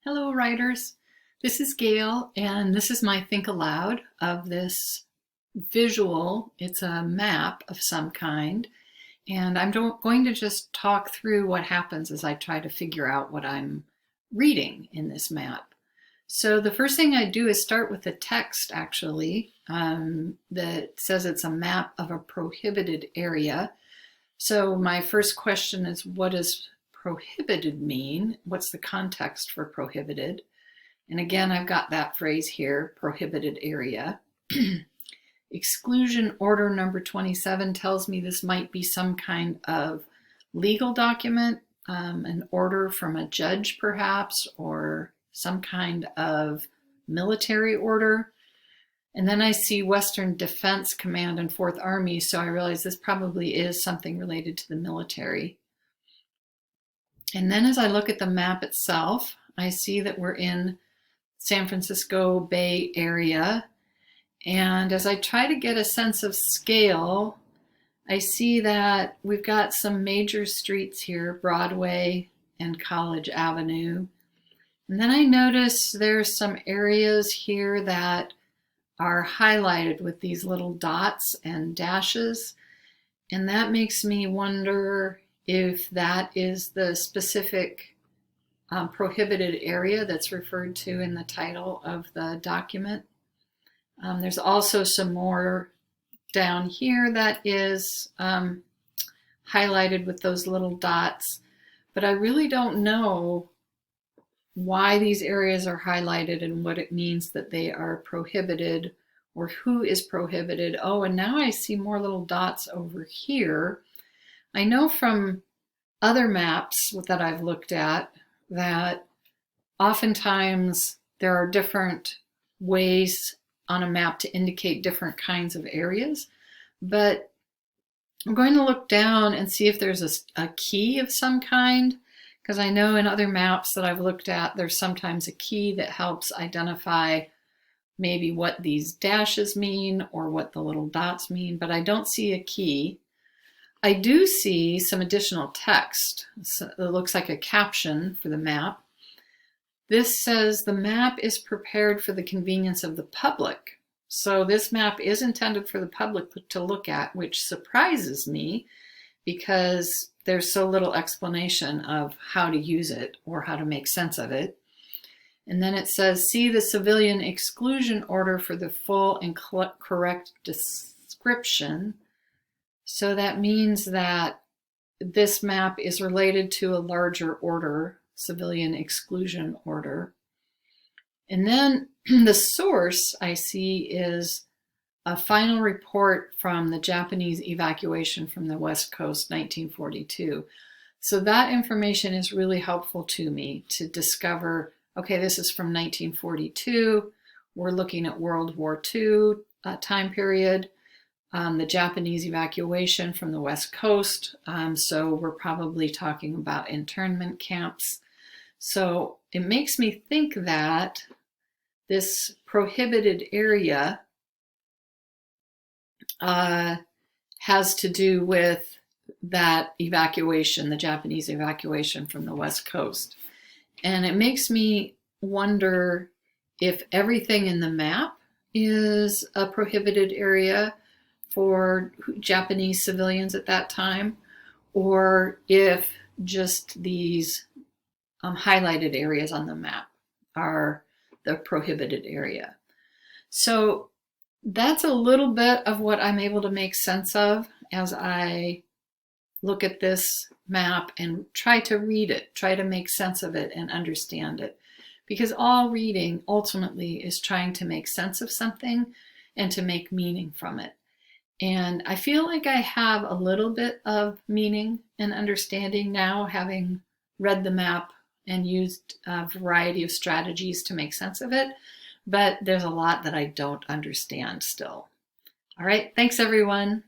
Hello, writers. This is Gail, and this is my Think Aloud of this visual. It's a map of some kind, and I'm going to just talk through what happens as I try to figure out what I'm reading in this map. So the first thing I do is start with the text, actually, that says it's a map of a prohibited area. So my first question is, what does prohibited mean? What's the context for prohibited? And again, I've got that phrase here, prohibited area. Exclusion order number 27 tells me this might be some kind of legal document, an order from a judge perhaps, or some kind of military order. And then I see Western Defense Command and Fourth Army, so I realize this probably is something related to the military. And then as I look at the map itself, I see that we're in San Francisco Bay Area. And as I try to get a sense of scale, I see that we've got some major streets here, Broadway and College Avenue. And then I notice there's some areas here that are highlighted with these little dots and dashes. And that makes me wonder if that is the specific prohibited area that's referred to in the title of the document. There's also some more down here that is highlighted with those little dots, but I really don't know why these areas are highlighted and what it means that they are prohibited or who is prohibited. Oh, and now I see more little dots over here. I know from other maps that I've looked at that oftentimes there are different ways on a map to indicate different kinds of areas, but I'm going to look down and see if there's a key of some kind, because I know in other maps that I've looked at, there's sometimes a key that helps identify maybe what these dashes mean or what the little dots mean, but I don't see a key. I do see some additional text. So it looks like a caption for the map. This says the map is prepared for the convenience of the public. So this map is intended for the public to look at, which surprises me because there's so little explanation of how to use it or how to make sense of it. And then it says, see the civilian exclusion order for the full and correct description. So that means that this map is related to a larger order, civilian exclusion order. And then the source I see is a final report from the Japanese evacuation from the West Coast, 1942. So that information is really helpful to me to discover, okay, this is from 1942. We're looking at World War II time period. The Japanese evacuation from the West Coast. So we're probably talking about internment camps. So it makes me think that this prohibited area has to do with that evacuation, the Japanese evacuation from the West Coast. And it makes me wonder if everything in the map is a prohibited area for Japanese civilians at that time, or if just these highlighted areas on the map are the prohibited area. So that's a little bit of what I'm able to make sense of as I look at this map and try to read it, try to make sense of it and understand it. Because all reading ultimately is trying to make sense of something and to make meaning from it. And I feel like I have a little bit of meaning and understanding now, having read the map and used a variety of strategies to make sense of it. But there's a lot that I don't understand still. All right, thanks everyone.